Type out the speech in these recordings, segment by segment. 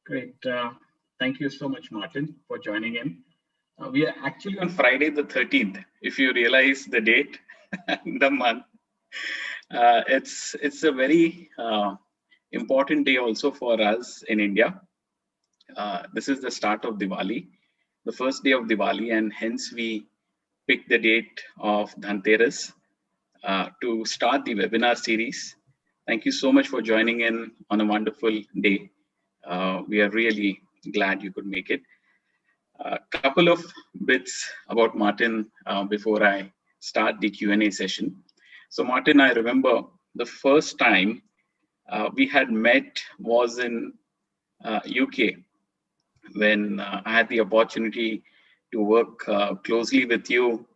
Great. Thank you so much, Martin, for joining in. We are actually on Friday the 13th. If you realize the date, the month, it's a very important day also for us in India. This is the start of Diwali, the first day of Diwali, and hence we picked the date of Dhanteras to start the webinar series. Thank you so much for joining in on a wonderful day. We are really glad you could make it. A couple of bits about Martin before I start the Q&A session. So Martin, I remember the first time we had met was in UK when I had the opportunity to work closely with you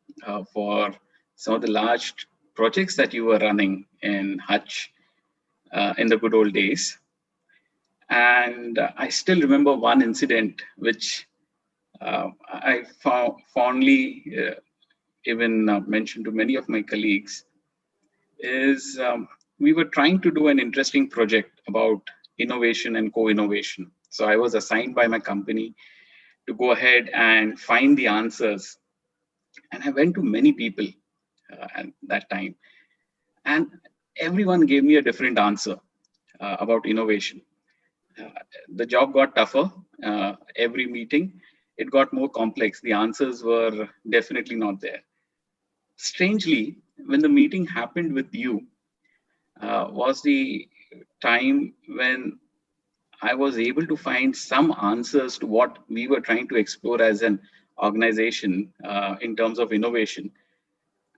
for some of the large projects that you were running in Hutch in the good old days. And I still remember one incident which I fondly even mentioned to many of my colleagues is we were trying to do an interesting project about innovation and co-innovation. So I was assigned by my company to go ahead and find the answers. And I went to many people at that time. And everyone gave me a different answer about innovation. The job got tougher every meeting. It got more complex. The answers were definitely not there. Strangely, when the meeting happened with you, was the time when I was able to find some answers to what we were trying to explore as an organization in terms of innovation.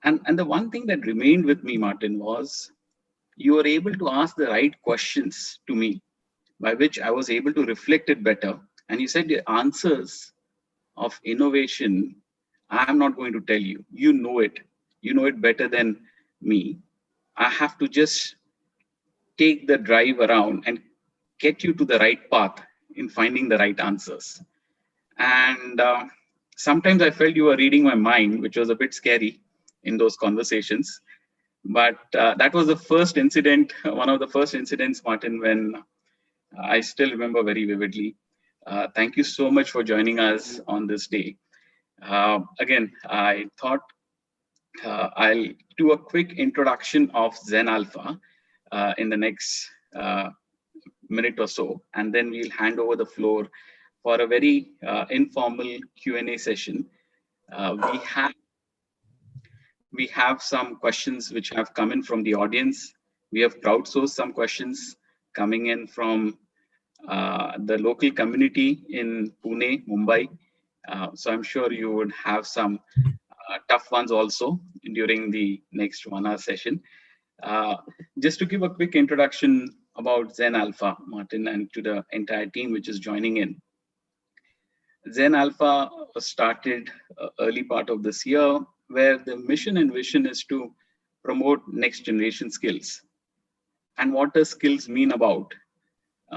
And the one thing that remained with me, Martin, was you were able to ask the right questions to me, by which I was able to reflect it better. And you said the answers of innovation, I'm not going to tell you. You know it. You know it better than me. I have to just take the drive around and get you to the right path in finding the right answers. And sometimes I felt you were reading my mind, which was a bit scary in those conversations. But that was the first incident, one of the first incidents, Martin, when I still remember very vividly. Thank you so much for joining us on this day. Again, I thought I'll do a quick introduction of ZenAlpha in the next minute or so, and then we'll hand over the floor for a very informal Q&A session. We have some questions which have come in from the audience. We have crowdsourced some questions coming in from the local community in Pune, Mumbai. So I'm sure you would have some tough ones also during the next 1 hour session. Just to give a quick introduction about ZenAlpha, Martin, and to the entire team which is joining in. ZenAlpha was started early part of this year, where the mission and vision is to promote next generation skills. And what does skills mean about?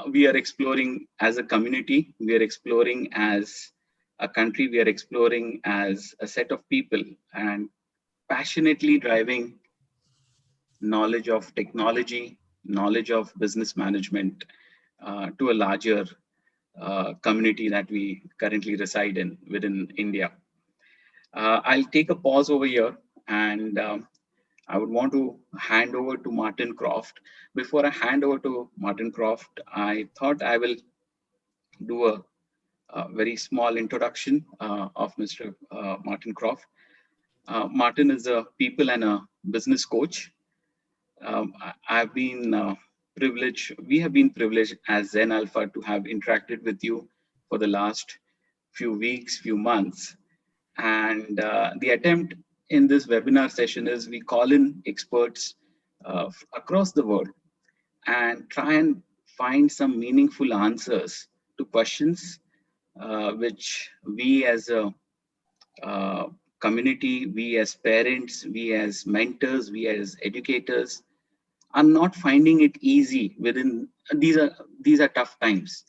We are exploring as a community, we are exploring as a country, we are exploring as a set of people, and passionately driving knowledge of technology, knowledge of business management to a larger community that we currently reside in within India. I'll take a pause over here, and I would want to hand over to Martin Croft. Before I hand over to Martin Croft, I thought I will do a very small introduction of Mr. Martin Croft. Martin is a people and a business coach. I've been we have been privileged as ZenAlpha to have interacted with you for the last few weeks, few months. And the attempt in this webinar session is we call in experts across the world and try and find some meaningful answers to questions which we as a community, we as parents, we as mentors, we as educators are not finding it easy within these are tough times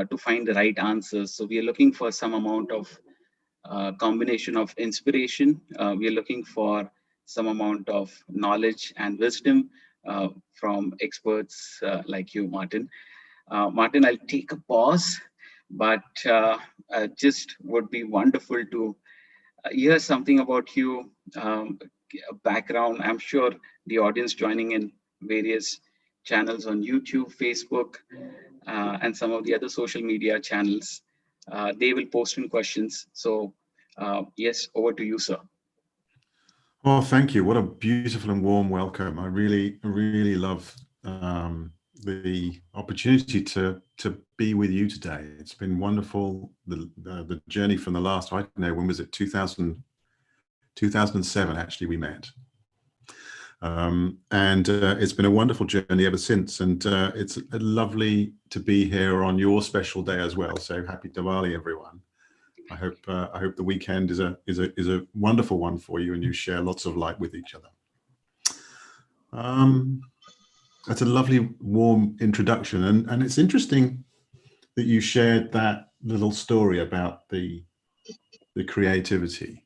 to find the right answers. So we are looking for some amount of combination of inspiration. We are looking for some amount of knowledge and wisdom from experts like you, Martin. Martin, I'll take a pause, but just would be wonderful to hear something about you, background. I'm sure the audience joining in various channels on YouTube, Facebook, and some of the other social media channels, they will post in questions. So yes, over to you, sir. Well, thank you. What a beautiful and warm welcome. I really, really love the opportunity to be with you today. It's been wonderful. The journey from the last, I don't know, when was it? 2007, actually, we met. And it's been a wonderful journey ever since. And it's lovely to be here on your special day as well. So happy Diwali, everyone. I hope the weekend is a wonderful one for you, and you share lots of light with each other. That's a lovely, warm introduction, and it's interesting that you shared that little story about the creativity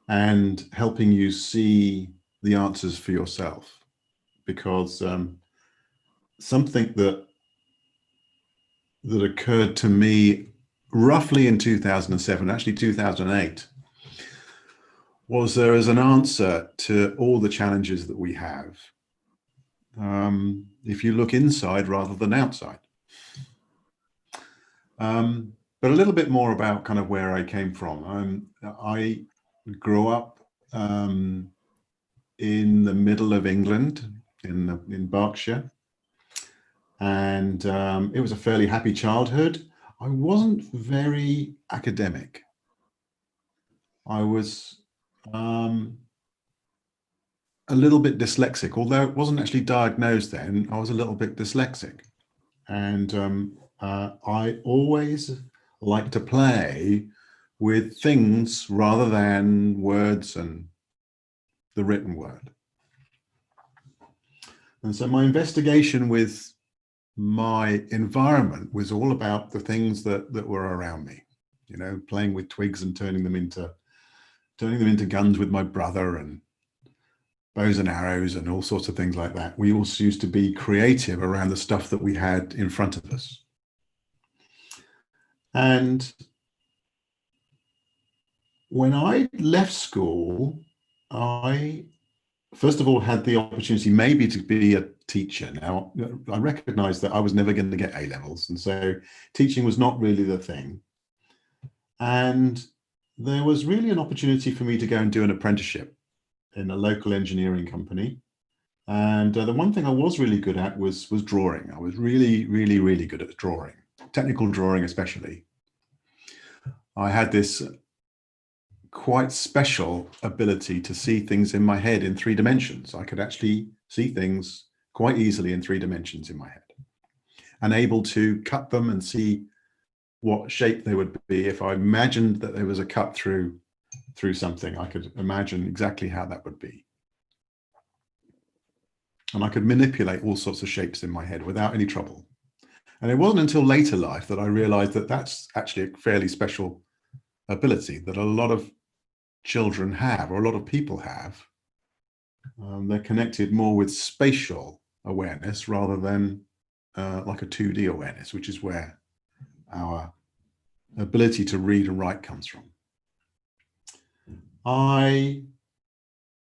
and helping you see the answers for yourself, because something that occurred to me roughly in 2007, actually 2008, was there as an answer to all the challenges that we have, if you look inside rather than outside. But a little bit more about kind of where I came from. I grew up in the middle of England, in Berkshire, and it was a fairly happy childhood. I wasn't very academic. I was a little bit dyslexic, although it wasn't actually diagnosed then. I was a little bit dyslexic, and I always like to play with things rather than words and the written word. And so my investigation with my environment was all about the things that were around me, you know, playing with twigs and turning them into guns with my brother, and bows and arrows and all sorts of things like that. We also used to be creative around the stuff that we had in front of us. And when I left school, I first of all had the opportunity maybe to be a teacher. Now, I recognized that I was never going to get A levels, and so teaching was not really the thing. And there was really an opportunity for me to go and do an apprenticeship in a local engineering company. And the one thing I was really good at was drawing. I was really, really, really good at drawing, technical drawing especially. I had this quite special ability to see things in my head in 3 dimensions. I could actually see things quite easily in 3 dimensions in my head, and able to cut them and see what shape they would be. If I imagined that there was a cut through something, I could imagine exactly how that would be. And I could manipulate all sorts of shapes in my head without any trouble. And it wasn't until later life that I realized that that's actually a fairly special ability that a lot of children have, or a lot of people have. They're connected more with spatial awareness rather than like a 2D awareness, which is where our ability to read and write comes from. I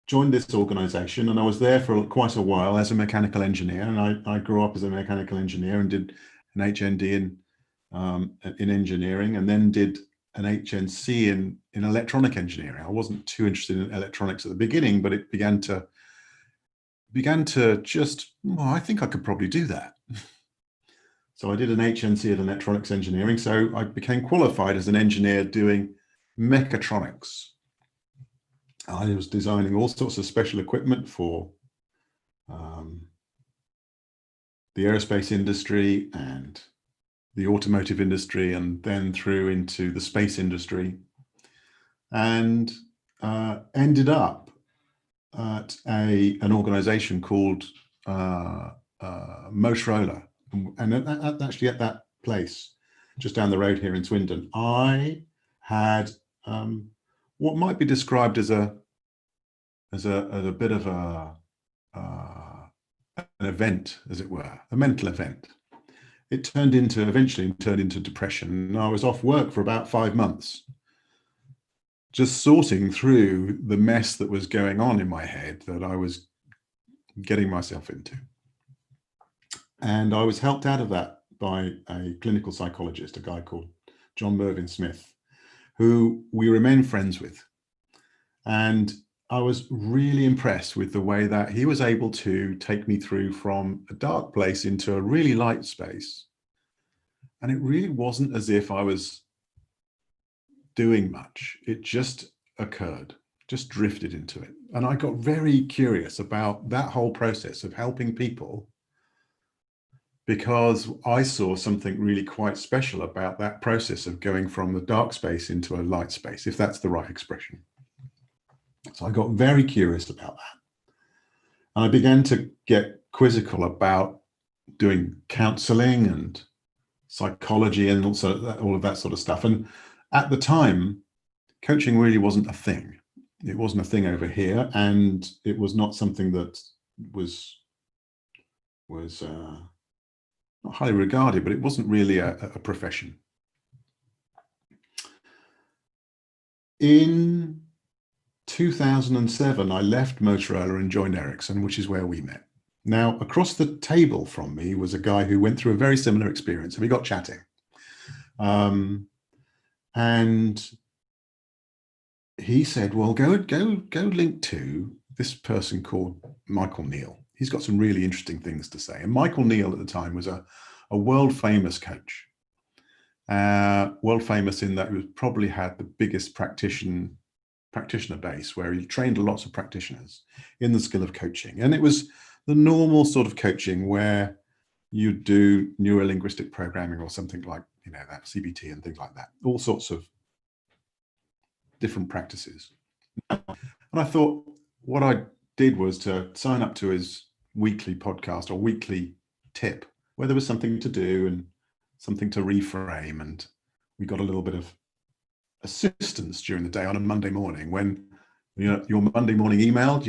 joined this organization, and I was there for quite a while as a mechanical engineer, and I grew up as a mechanical engineer and did an HND in engineering, and then did an HNC in electronic engineering. I wasn't too interested in electronics at the beginning, but it began to just, well, I think I could probably do that. So I did an HNC in electronics engineering. So I became qualified as an engineer doing mechatronics. I was designing all sorts of special equipment for the aerospace industry and the automotive industry, and then through into the space industry, and ended up at an organization called Motorola. And actually at that place, just down the road here in Swindon, I had what might be described as a bit of an an event, as it were, a mental event. It eventually turned into depression. And I was off work for about 5 months, just sorting through the mess that was going on in my head that I was getting myself into. And I was helped out of that by a clinical psychologist, a guy called John Mervyn Smith, who we remain friends with. And I was really impressed with the way that he was able to take me through from a dark place into a really light space. And it really wasn't as if I was doing much. It just occurred, just drifted into it. And I got very curious about that whole process of helping people, because I saw something really quite special about that process of going from the dark space into a light space, if that's the right expression. So I got very curious about that. And I began to get quizzical about doing counseling and psychology and also all of that sort of stuff. And at the time, coaching really wasn't a thing. It wasn't a thing over here, and it was not something that was not highly regarded, but it wasn't really a profession. In 2007, I left Motorola and joined Ericsson, which is where we met. Now, across the table from me was a guy who went through a very similar experience, and we got chatting. And he said, well, go link to this person called Michael Neal. He's got some really interesting things to say. And Michael Neal at the time was a world famous coach. World famous in that he probably had the biggest practitioner base, where he trained lots of practitioners in the skill of coaching. And it was the normal sort of coaching where you do neuro-linguistic programming or something like, that CBT and things like that, all sorts of different practices. And I thought what I did was to sign up to his weekly podcast or weekly tip, where there was something to do and something to reframe. And we got a little bit of assistance during the day on a Monday morning when, your Monday morning email,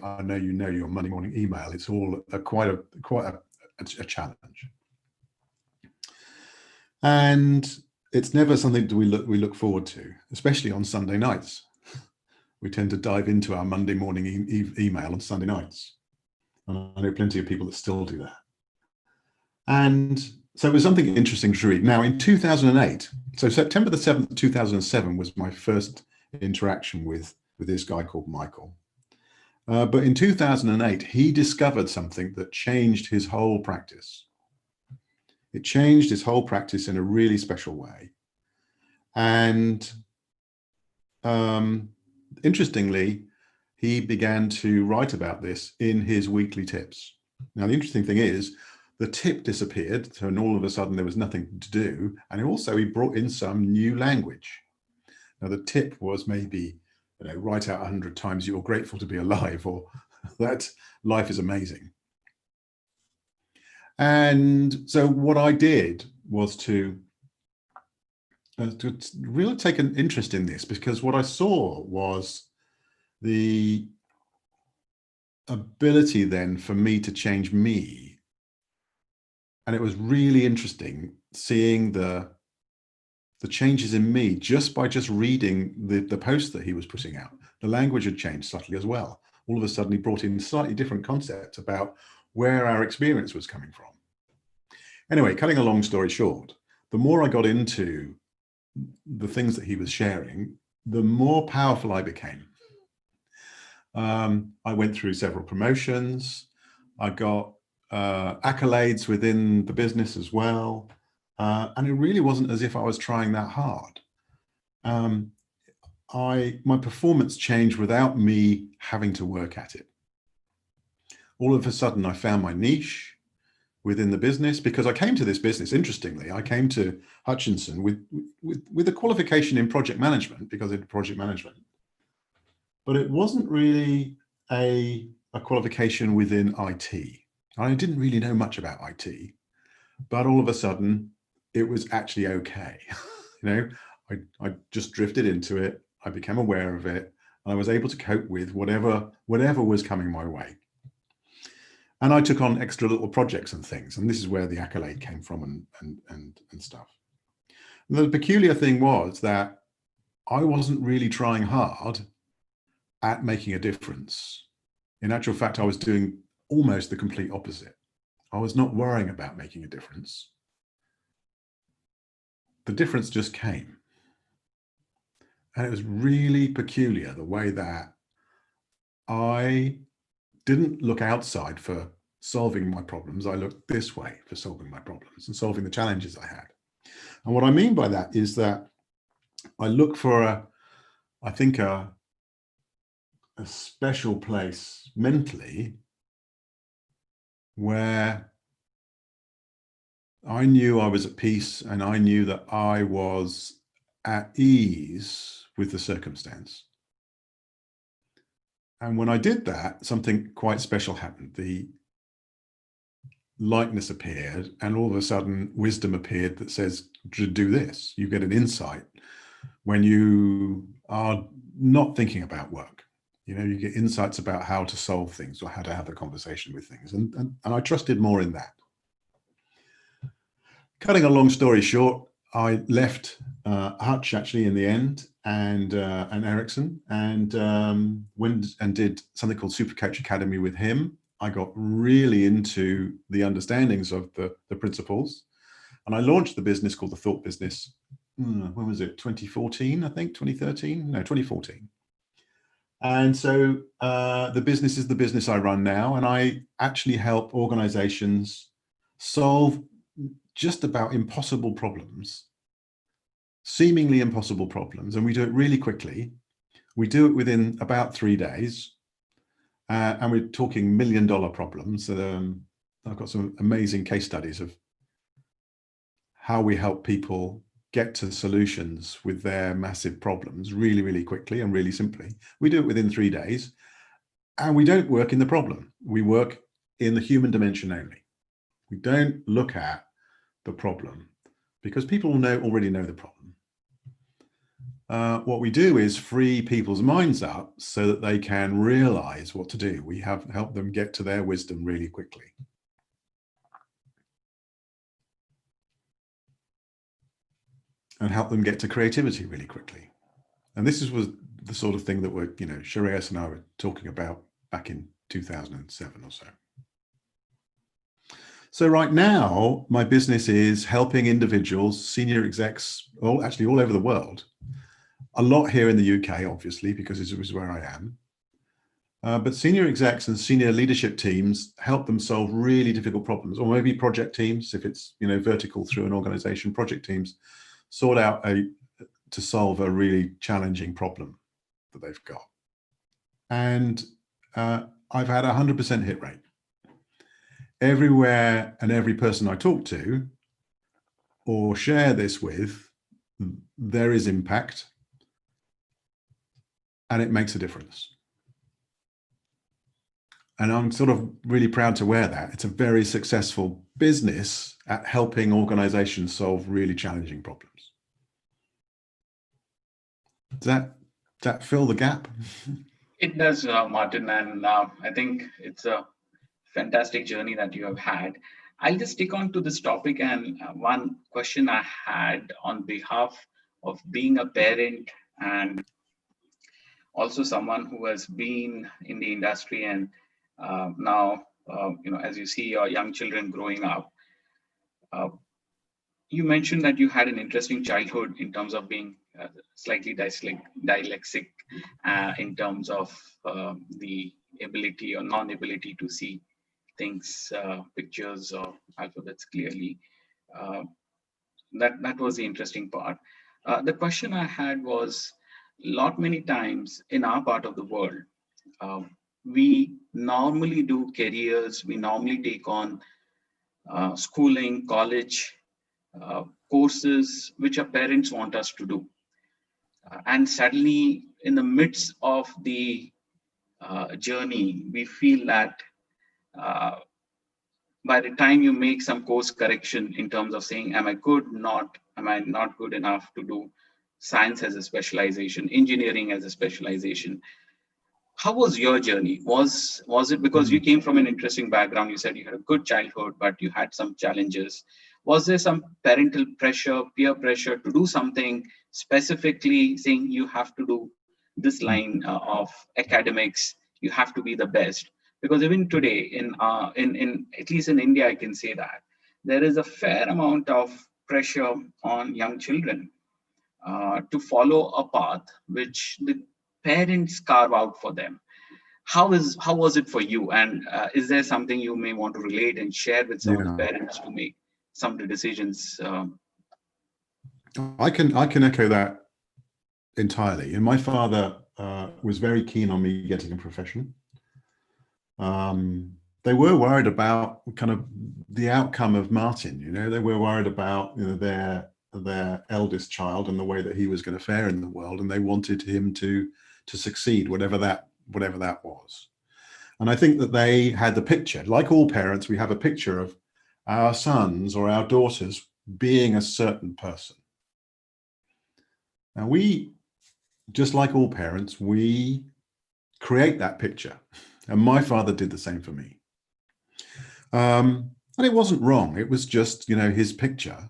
I know your Monday morning email, it's all quite a challenge. And it's never something that we look forward to, especially on Sunday nights. We tend to dive into our Monday morning email on Sunday nights. And I know plenty of people that still do that. And so it was something interesting to read. Now, in 2008, so September the 7th, 2007 was my first interaction with this guy called Michael. But in 2008, he discovered something that changed his whole practice. It changed his whole practice in a really special way. And interestingly, he began to write about this in his weekly tips. Now, the interesting thing is, the tip disappeared, and all of a sudden there was nothing to do. And also he brought in some new language. Now, the tip was maybe, write out 100 times you're grateful to be alive, or that life is amazing. And so what I did was to really take an interest in this, because what I saw was the ability then for me to change me. And it was really interesting seeing the changes in me just by reading the post that he was putting out. The language had changed subtly as well. All of a sudden he brought in slightly different concepts about where our experience was coming from. Anyway, cutting a long story short, the more I got into the things that he was sharing, the more powerful I became. I went through several promotions. I got accolades within the business as well. And it really wasn't as if I was trying that hard. My performance changed without me having to work at it. All of a sudden, I found my niche within the business, because I came to this business, interestingly, I came to Hutchinson with a qualification in project management, because I did project management. But it wasn't really a qualification within IT. I didn't really know much about IT, but all of a sudden it was actually okay. I just drifted into it. I became aware of it, and I was able to cope with whatever was coming my way. And I took on extra little projects and things. And this is where the accolade came from and stuff. And the peculiar thing was that I wasn't really trying hard at making a difference. In actual fact, I was doing almost the complete opposite. I was not worrying about making a difference. The difference just came. And it was really peculiar the way that I didn't look outside for solving my problems. I looked this way for solving my problems and solving the challenges I had. And what I mean by that is that I look for I think a special place mentally where I knew I was at peace and I knew that I was at ease with the circumstance. And when I did that, something quite special happened. The lightness appeared, and all of a sudden wisdom appeared that says, do this. You get an insight when you are not thinking about work. You get insights about how to solve things or how to have a conversation with things. And I trusted more in that. Cutting a long story short, I left Hutch actually in the end, and Ericsson, and went and did something called Super Coach Academy with him. I got really into the understandings of the principles, and I launched the business called the Thought Business. When was it? 2014, I think. 2013? No, 2014. And so the business is the business I run now, and I actually help organizations solve just about impossible problems, seemingly impossible problems, and we do it really quickly. We do it within about 3 days, and we're talking $1 million problems. I've got some amazing case studies of how we help people get to solutions with their massive problems really, really quickly and really simply. We do it within 3 days, and we don't work in the problem. We work in the human dimension only. We don't look at the problem because people already know the problem. What we do is free people's minds up so that they can realize what to do. We have helped them get to their wisdom really quickly. And help them get to creativity really quickly. And this was the sort of thing that Shreyas and I were talking about back in 2007 or so. So right now, my business is helping individuals, senior execs, all over the world. A lot here in the UK, obviously, because this is where I am. But senior execs and senior leadership teams help them solve really difficult problems, or maybe project teams, if it's vertical through an organization. Project teams sort out to solve a really challenging problem that they've got. And I've had 100% hit rate. Everywhere and every person I talk to or share this with, there is impact and it makes a difference. And I'm sort of really proud to wear that. It's a very successful business at helping organizations solve really challenging problems. Does that fill the gap? It does, Martin, and I think it's a fantastic journey that you have had. I'll just stick on to this topic, and one question I had on behalf of being a parent and also someone who has been in the industry and now, as you see your young children growing up, you mentioned that you had an interesting childhood in terms of being slightly dyslexic in terms of the ability or non-ability to see things, pictures or alphabets clearly. That was the interesting part. The question I had was, many times in our part of the world, we normally do careers, we normally take on schooling, college, courses which our parents want us to do. And suddenly in the midst of the journey, we feel that by the time you make some course correction in terms of saying, am I not good enough to do science as a specialization, engineering as a specialization, How was your journey? Was it because you Mm. came from an interesting background? You said you had a good childhood, but you had some challenges. Was there some parental pressure, peer pressure to do something specifically, saying you have to do this Mm. line of academics, you have to be the best? Because even today, in at least in India, I can say that there is a fair amount of pressure on young children to follow a path which the parents carve out for them. How was it for you? And is there something you may want to relate and share with some of the Yeah, parents to make some of the decisions? I can echo that entirely. And my father was very keen on me getting a profession. They were worried about kind of the outcome of Martin. You know, they were worried about, you know, their eldest child and the way that he was going to fare in the world, and they wanted him to succeed, whatever that was. And I think that they had the picture. Like all parents, we have a picture of our sons or our daughters being a certain person. Now we, just like all parents, we create that picture. And my father did the same for me. And it wasn't wrong. It was just, you know, his picture.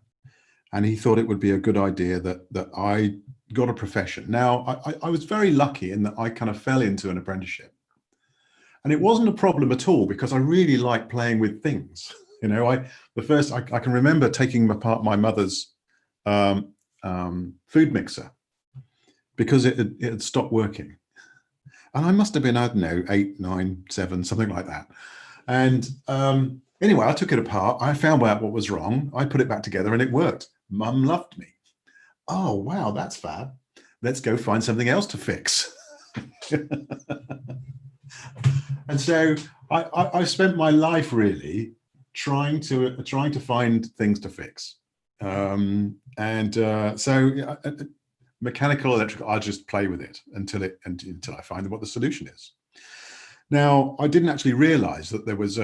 And he thought it would be a good idea that I got a profession. Now, I was very lucky in that I kind of fell into an apprenticeship. And it wasn't a problem at all because I really like playing with things. You know, I can remember taking apart my mother's food mixer because it had stopped working. And I must have been, I don't know, 8, 9, 7, something like that. And anyway, I took it apart. I found out what was wrong. I put it back together and it worked. Mum loved me. Oh, wow, that's fab. Let's go find something else to fix. And so I spent my life really trying to find things to fix. So mechanical, electrical, I'll just play with it until I find what the solution is. Now, I didn't actually realize that there was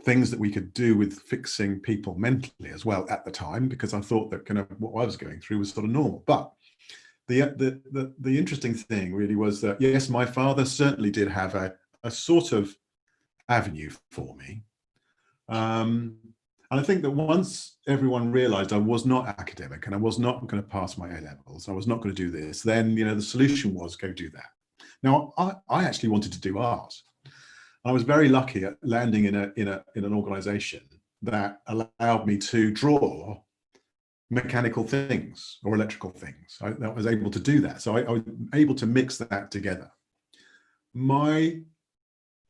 things that we could do with fixing people mentally as well at the time, because I thought that kind of what I was going through was sort of normal. But the interesting thing really was that, yes, my father certainly did have a sort of avenue for me. And I think that once everyone realized I was not academic and I was not going to pass my A levels, I was not going to do this, then, you know, the solution was go do that. Now, I actually wanted to do art. I was very lucky at landing in an organization that allowed me to draw mechanical things or electrical things. I was able to do that. So I was able to mix that together. My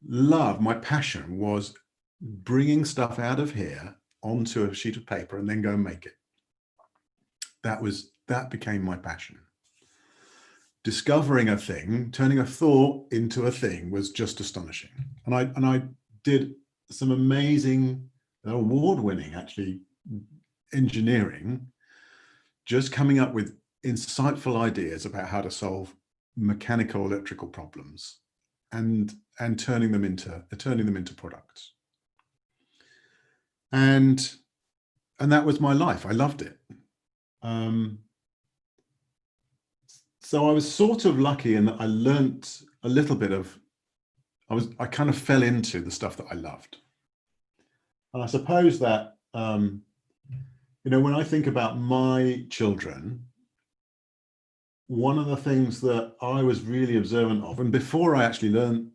love, my passion was bringing stuff out of here onto a sheet of paper and then go and make it. That became my passion. Discovering a thing, turning a thought into a thing was just astonishing. And I did some amazing, award-winning, actually, engineering, just coming up with insightful ideas about how to solve mechanical, electrical problems, and turning them into products. And that was my life. I loved it. So I was sort of lucky in that I learnt a little bit of, I kind of fell into the stuff that I loved. And I suppose that, you know, when I think about my children, one of the things that I was really observant of, and before I actually learned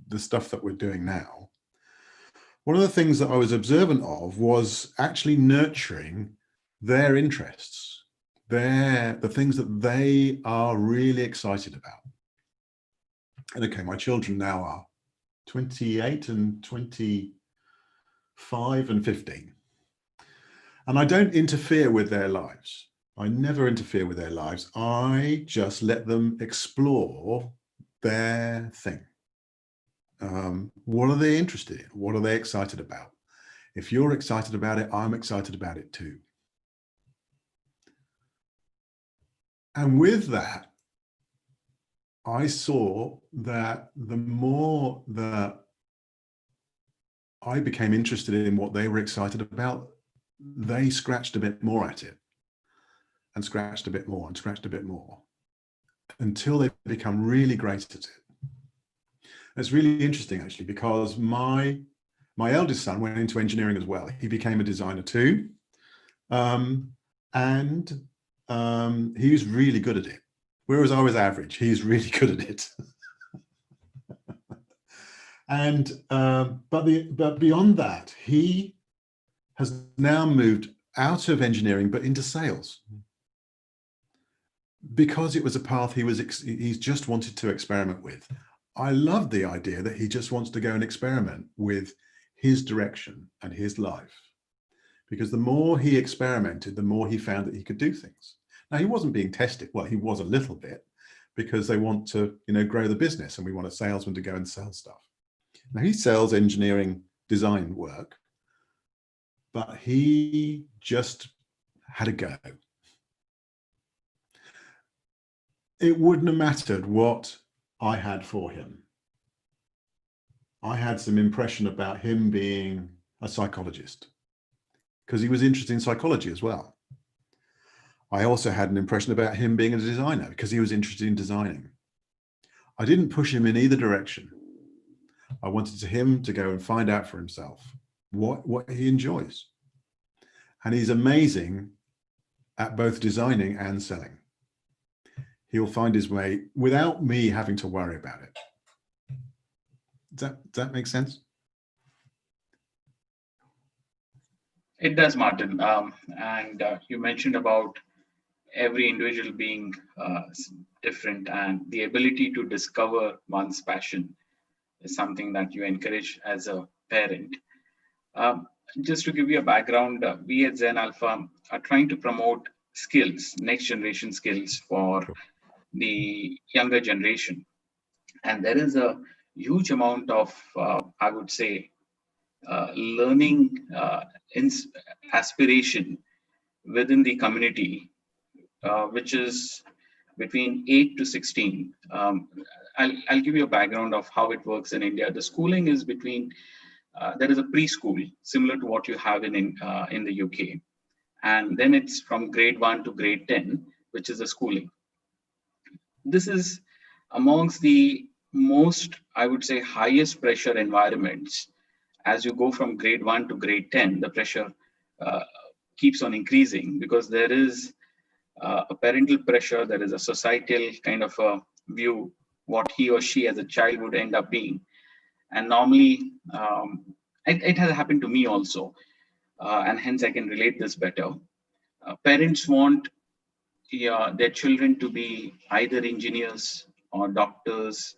the stuff that we're doing now, one of the things that I was observant of was actually nurturing their interests, the things that they are really excited about. And okay, my children now are 28 and 25 and 15. And I don't interfere with their lives. I never interfere with their lives. I just let them explore their thing. What are they interested in? What are they excited about? If you're excited about it, I'm excited about it too. And with that, I saw that the more that I became interested in what they were excited about, they scratched a bit more at it, and scratched a bit more and scratched a bit more. until they become really great at it. It's really interesting, actually, because my eldest son went into engineering as well. He became a designer too. And he was really good at it. Whereas I was average, he's really good at it. And but beyond that, he has now moved out of engineering but into sales, because it was a path he's just wanted to experiment with. I love the idea that he just wants to go and experiment with his direction and his life, because the more he experimented, the more he found that he could do things. Now, he wasn't being tested. Well, he was a little bit, because they want to, grow the business, and we want a salesman to go and sell stuff. Now, he sells engineering design work, but he just had a go. It wouldn't have mattered what I had for him. I had some impression about him being a psychologist, because he was interested in psychology as well. I also had an impression about him being a designer, because he was interested in designing. I didn't push him in either direction. I wanted him to go and find out for himself what he enjoys. And he's amazing at both designing and selling. He'll find his way without me having to worry about it. Does that make sense? It does, Martin. And you mentioned about every individual being different, and the ability to discover one's passion is something that you encourage as a parent. Just to give you a background, we at ZenAlpha are trying to promote skills, next generation skills for the younger generation. And there is a huge amount of, I would say, learning aspiration within the community, which is between 8 to 16. I'll give you a background of how it works in India. The schooling is between, there is a preschool similar to what you have in the UK. And then it's from grade 1 to grade 10, which is the schooling. This is amongst the most, I would say, highest pressure environments. As you go from grade 1 to grade 10, the pressure keeps on increasing, because there is a parental pressure, there is a societal kind of a view, what he or she as a child would end up being. And normally, it has happened to me also, and hence I can relate this better. Parents want their children to be either engineers or doctors,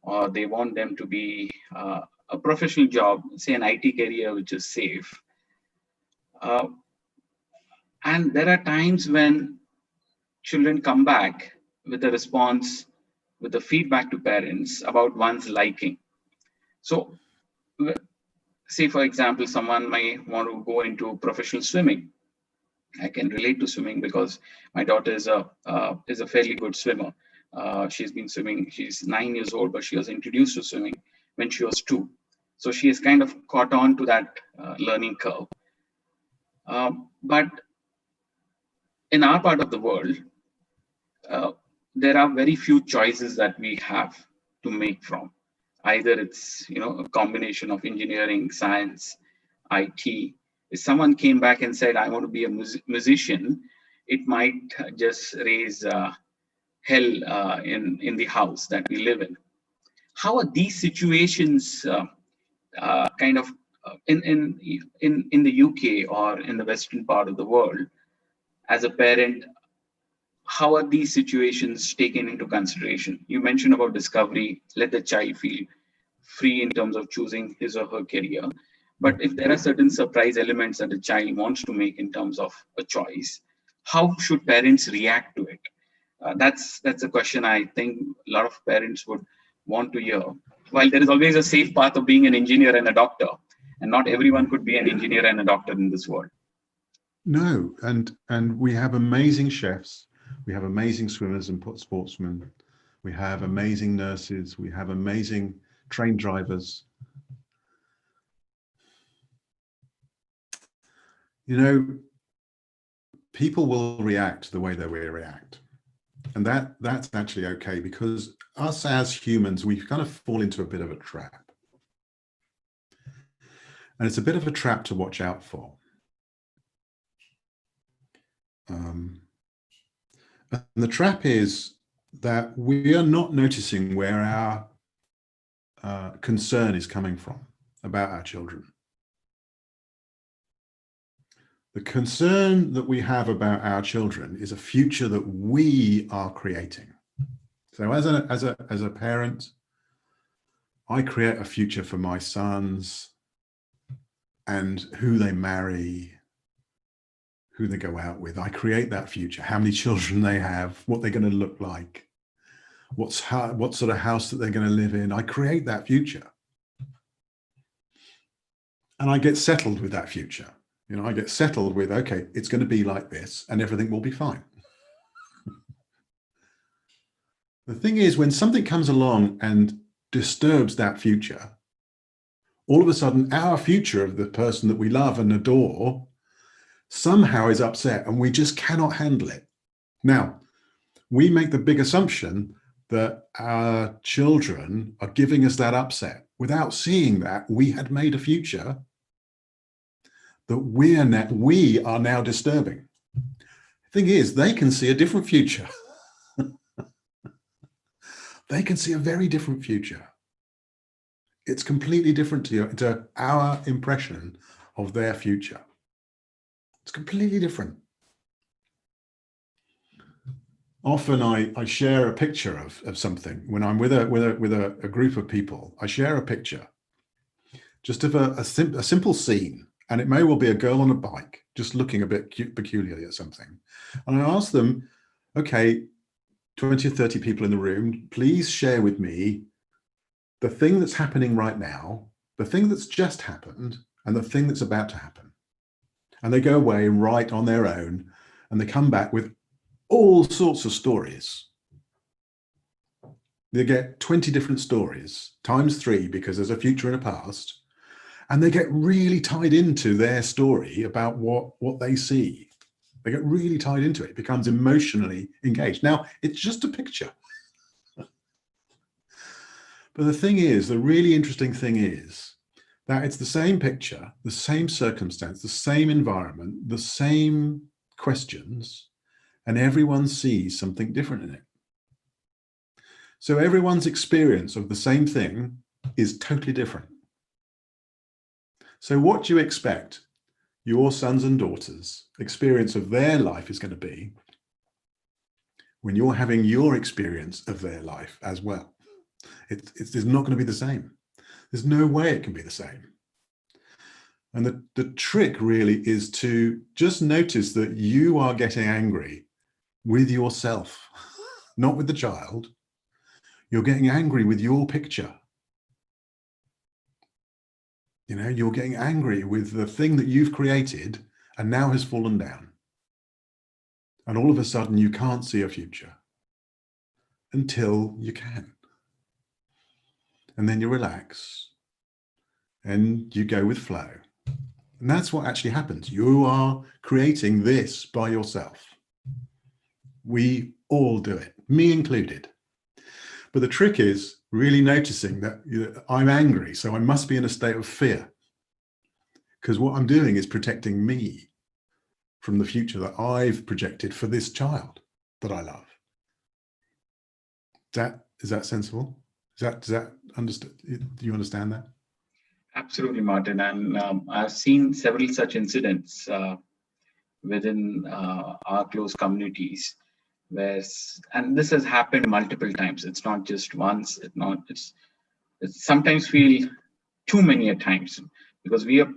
or they want them to be a professional job, say an IT career, which is safe. And there are times when children come back with a response, with the feedback to parents about one's liking. So, say for example, someone may want to go into professional swimming. I can relate to swimming because my daughter is a fairly good swimmer. She's been swimming. She's 9 years old, but she was introduced to swimming when she was 2. So she has kind of caught on to that learning curve. But in our part of the world, there are very few choices that we have to make from. Either it's a combination of engineering, science, IT. If someone came back and said, "I want to be a musician," it might just raise hell in the house that we live in. How are these situations kind of in the UK or in the Western part of the world? As a parent, how are these situations taken into consideration? You mentioned about discovery, let the child feel free in terms of choosing his or her career. But if there are certain surprise elements that a child wants to make in terms of a choice, how should parents react to it? That's a question I think a lot of parents would want to hear. While there is always a safe path of being an engineer and a doctor, and not everyone could be an engineer and a doctor in this world. No, and we have amazing chefs, we have amazing swimmers and sportsmen, we have amazing nurses, we have amazing train drivers. People will react the way they will react. And that's actually okay, because us as humans, we kind of fall into a bit of a trap. And it's a bit of a trap to watch out for. And the trap is that we are not noticing where our concern is coming from about our children. The concern that we have about our children is a future that we are creating. So as a parent, I create a future for my sons and who they marry, who they go out with. I create that future, how many children they have, what they're going to look like, what sort of house that they're going to live in. I create that future. And I get settled with that future. You know, I get settled with, okay, it's going to be like this and everything will be fine. The thing is, when something comes along and disturbs that future, all of a sudden our future of the person that we love and adore somehow is upset and we just cannot handle it. Now, we make the big assumption that our children are giving us that upset without seeing that we had made a future that we are now disturbing. The thing is, they can see a different future. They can see a very different future. It's completely different to our impression of their future. It's completely different. Often I share a picture of something when I'm with a group of people. I share a picture just of a simple scene, and it may well be a girl on a bike just looking a bit peculiarly at something. And I ask them, okay, 20 or 30 people in the room, please share with me the thing that's happening right now, the thing that's just happened, and the thing that's about to happen. And they go away and write on their own, and they come back with all sorts of stories. They get 20 different stories times 3, because there's a future and a past, and they get really tied into their story about what they see. They get really tied into it. It becomes emotionally engaged. Now, it's just a picture. But the thing is, the really interesting thing is that it's the same picture, the same circumstance, the same environment, the same questions, and everyone sees something different in it. So everyone's experience of the same thing is totally different. So what do you expect your sons and daughters' experience of their life is going to be when you're having your experience of their life as well? It's not going to be the same. There's no way it can be the same. And the trick really is to just notice that you are getting angry with yourself, not with the child. You're getting angry with your picture. You know, you're getting angry with the thing that you've created and now has fallen down. And all of a sudden you can't see a future until you can. And then you relax and you go with flow. And that's what actually happens. You are creating this by yourself. We all do it, me included. But the trick is really noticing that I'm angry, so I must be in a state of fear, because what I'm doing is protecting me from the future that I've projected for this child that I love. Is that sensible? Does that understand? Do you understand that? Absolutely, Martin. And I've seen several such incidents within our close communities, and this has happened multiple times. It's not just once. It's sometimes feel too many at times, because we are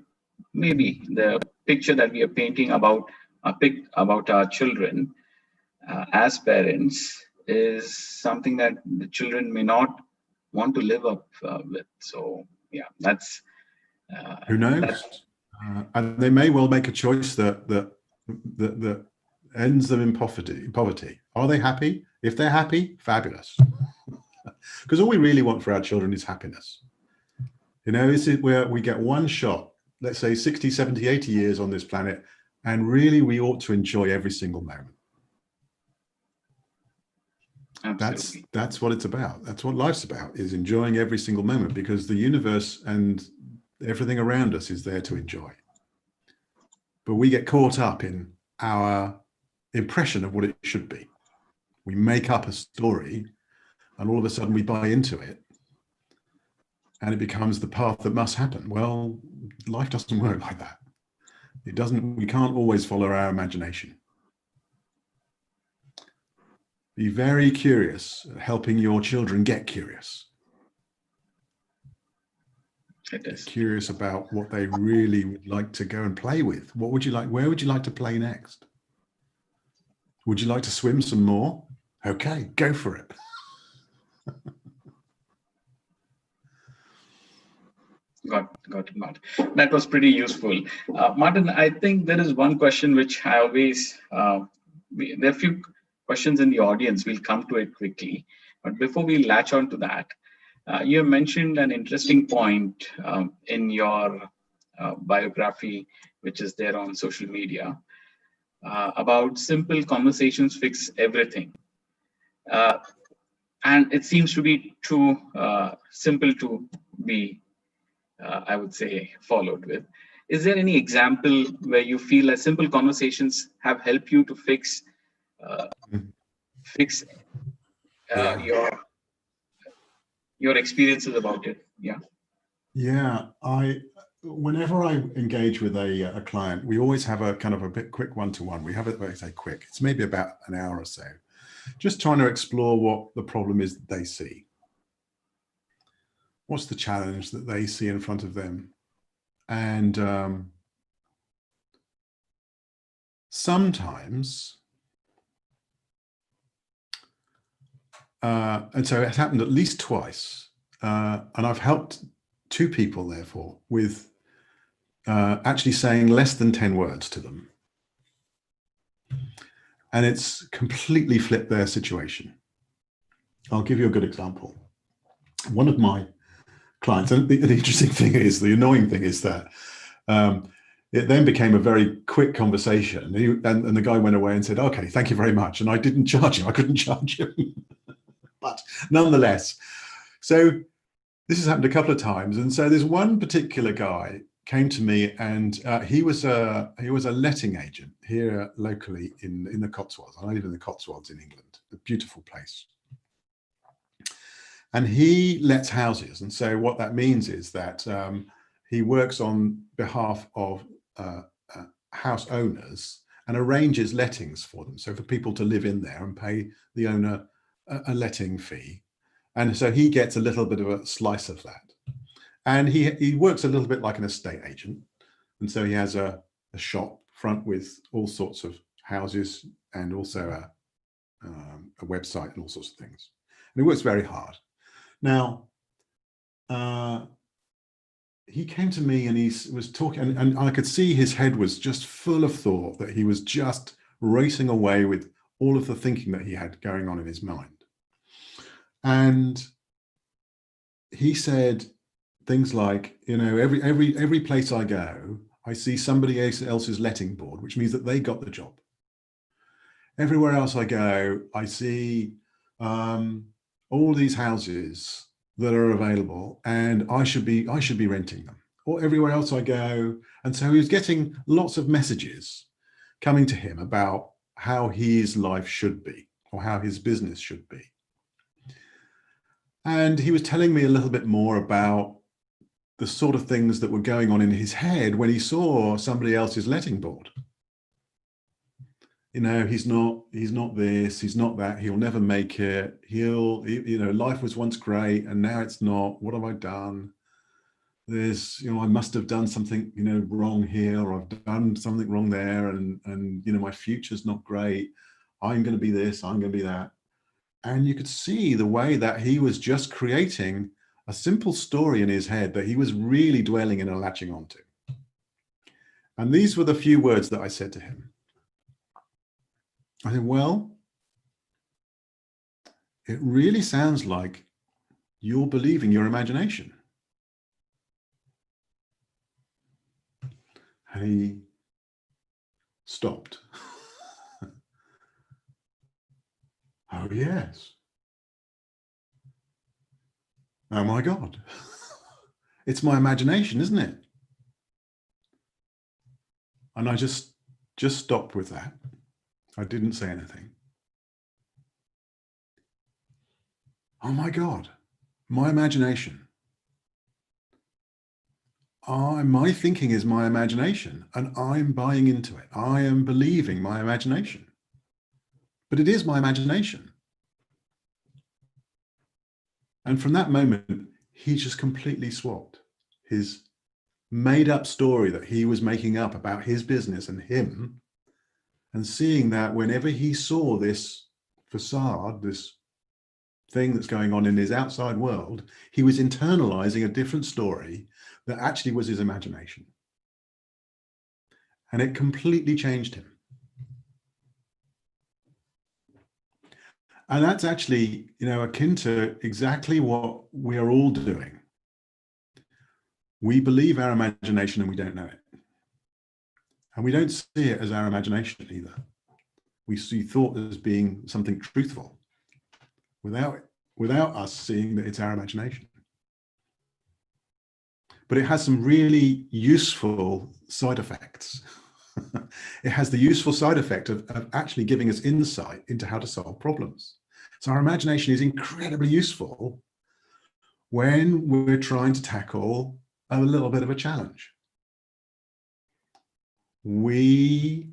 maybe the picture that we are painting about our children as parents is something that the children may not want to live up with. So yeah, that's who knows? And they may well make a choice that ends them in poverty. Are they happy? If they're happy, fabulous. Because all we really want for our children is happiness. You know, is it where we get one shot, let's say 60, 70, 80 years on this planet, and really we ought to enjoy every single moment. Absolutely. That's what it's about. That's what life's about, is enjoying every single moment, because the universe and everything around us is there to enjoy. But we get caught up in our impression of what it should be. We make up a story and all of a sudden we buy into it and it becomes the path that must happen. Well, life doesn't work like that. It doesn't, we can't always follow our imagination. Be very curious, helping your children get curious. It is. Be curious about what they really would like to go and play with. What would you like? Where would you like to play next? Would you like to swim some more? Okay, go for it. Got. That was pretty useful. Martin, I think there is one question which I always, there are a few questions in the audience. We'll come to it quickly. But before we latch on to that, you have mentioned an interesting point in your biography, which is there on social media, about simple conversations fix everything. And it seems to be too simple to be, I would say, followed with. Is there any example where you feel that simple conversations have helped you to fix your experiences about it? Yeah, whenever I engage with a client, we always have a kind of a bit quick one-to-one. We have it, I say quick, it's maybe about an hour or so, just trying to explore what the problem is that they see. What's the challenge that they see in front of them? And sometimes, and so it's happened at least twice, and I've helped two people, therefore, with actually saying less than 10 words to them. And it's completely flipped their situation. I'll give you a good example. One of my clients, and the interesting thing is, the annoying thing is that it then became a very quick conversation. And the guy went away and said, okay, thank you very much. And I didn't charge him. I couldn't charge him. But nonetheless, so this has happened a couple of times. And so there's one particular guy came to me, and he was a letting agent here locally in the Cotswolds. I live in the Cotswolds in England, a beautiful place. And he lets houses. And so what that means is that he works on behalf of house owners and arranges lettings for them. So for people to live in there and pay the owner a letting fee. And so he gets a little bit of a slice of that. And he works a little bit like an estate agent. And so he has a shop front with all sorts of houses and also a website and all sorts of things. And he works very hard. Now, he came to me and he was talking, and I could see his head was just full of thought, that he was just racing away with all of the thinking that he had going on in his mind. And he said things like, you know, every place I go, I see somebody else's letting board, which means that they got the job. Everywhere else I go, I see all these houses that are available, and I should be renting them. Or everywhere else I go. And so he was getting lots of messages coming to him about how his life should be, or how his business should be. And he was telling me a little bit more about the sort of things that were going on in his head when he saw somebody else's letting board. You know, he's not this, he's not that, he'll never make it. You know, life was once great and now it's not. What have I done? There's, you know, I must have done something, you know, wrong here, or I've done something wrong there. And, you know, my future's not great. I'm going to be this, I'm going to be that. And you could see the way that he was just creating a simple story in his head that he was really dwelling in and latching onto. And these were the few words that I said to him. I said, well, it really sounds like you're believing your imagination. And he stopped. Oh, yes. oh my God, it's my imagination, isn't it? And I just stopped with that. I didn't say anything. Oh my God, my imagination. My thinking is my imagination, and I'm buying into it. I am believing my imagination, but it is my imagination. And from that moment, he just completely swapped his made up story that he was making up about his business and him, and seeing that whenever he saw this facade, this thing that's going on in his outside world, he was internalizing a different story that actually was his imagination. And it completely changed him. And that's actually, akin to exactly what we are all doing. We believe our imagination and we don't know it. And we don't see it as our imagination either. We see thought as being something truthful without us seeing that it's our imagination. But it has some really useful side effects. It has the useful side effect of actually giving us insight into how to solve problems. So our imagination is incredibly useful when we're trying to tackle a little bit of a challenge. We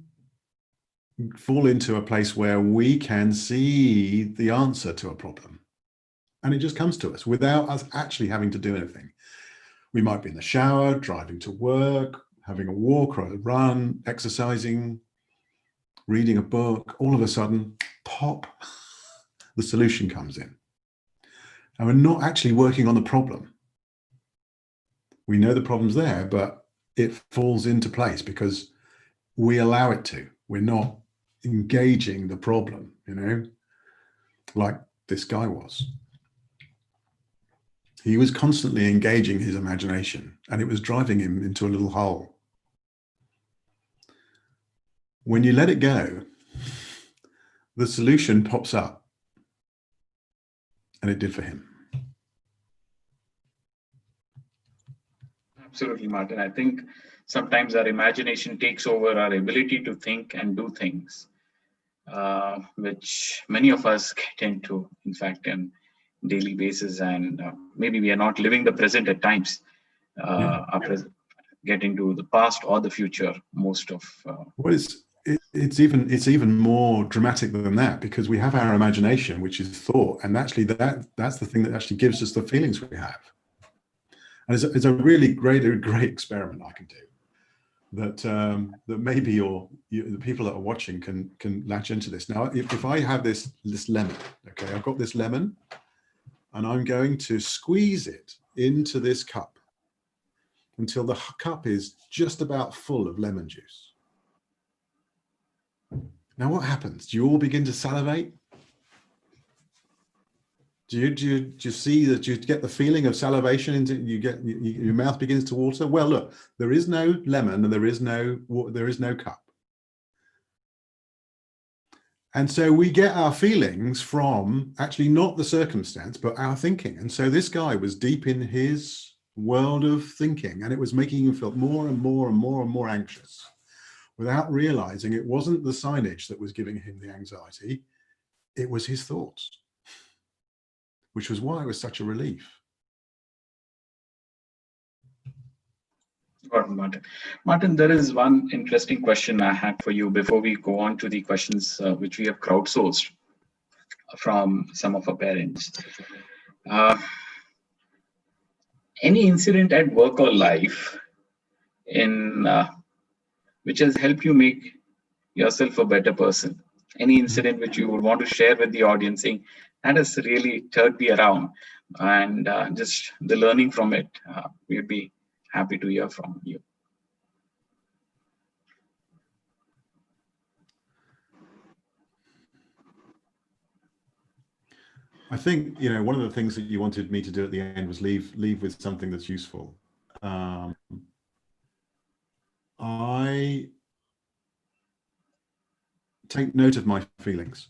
fall into a place where we can see the answer to a problem, and it just comes to us without us actually having to do anything. We might be in the shower, driving to work, having a walk or a run, exercising, reading a book. All of a sudden, pop, the solution comes in. And we're not actually working on the problem. We know the problem's there, but it falls into place because we allow it to. We're not engaging the problem, like this guy was. He was constantly engaging his imagination, and it was driving him into a little hole. When you let it go, the solution pops up, and it did for him. Absolutely, Martin. I think sometimes our imagination takes over our ability to think and do things, which many of us get into, in fact, in daily basis. And maybe we are not living the present at times. Get into the past or the future most of. Well, it's even more dramatic than that, because we have our imagination, which is thought, and actually that's the thing that actually gives us the feelings we have. And it's a really great experiment I can do that maybe the people that are watching can latch into this. Now, if I have this lemon, okay, I've got this lemon, and I'm going to squeeze it into this cup until the cup is just about full of lemon juice. Now, what happens? Do you all begin to salivate? Do you see that you get the feeling of salivation into your mouth begins to water? Well, look, there is no lemon and there is no cup. And so we get our feelings from actually not the circumstance, but our thinking. And so this guy was deep in his world of thinking, and it was making him feel more and more and more and more anxious, without realizing it wasn't the signage that was giving him the anxiety, it was his thoughts, which was why it was such a relief. Martin, there is one interesting question I had for you before we go on to the questions which we have crowdsourced from some of our parents. Any incident at work or life which has helped you make yourself a better person? Any incident which you would want to share with the audience, saying that has really turned me around, and just the learning from it, we'd be happy to hear from you. I think, one of the things that you wanted me to do at the end was leave with something that's useful. I take note of my feelings.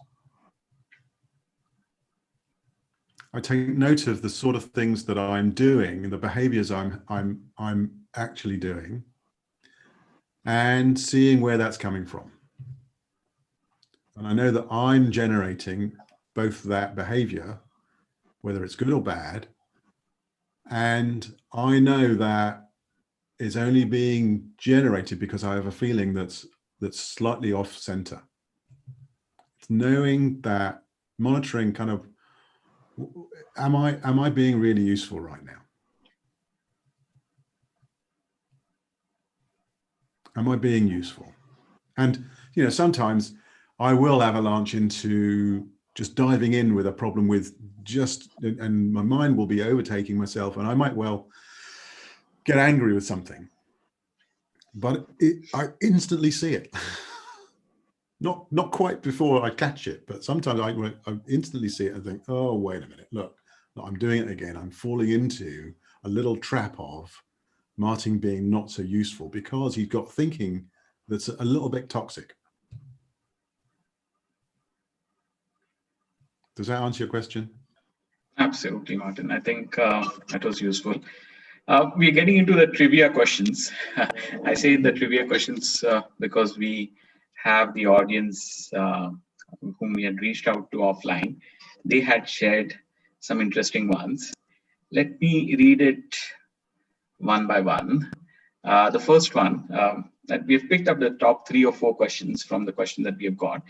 I take note of the sort of things that I'm doing, the behaviors I'm actually doing, and seeing where that's coming from. And I know that I'm generating both that behavior, whether it's good or bad, and I know that it's only being generated because I have a feeling that's slightly off center. It's knowing that, monitoring kind of, am I being really useful right now? Am I being useful? And, you know, sometimes I will avalanche into just diving in with a problem with and my mind will be overtaking myself, and I might well get angry with something, but I instantly see it. Not quite before I catch it, but sometimes I instantly see it and think, oh, wait a minute, look, I'm doing it again. I'm falling into a little trap of Martin being not so useful because he's got thinking that's a little bit toxic. Does that answer your question? Absolutely, Martin. I think that was useful. We're getting into the trivia questions. I say the trivia questions because we have the audience whom we had reached out to offline. They had shared some interesting ones. Let me read it one by one. The first one, that we've picked up the top 3 or 4 questions from the question that we have got.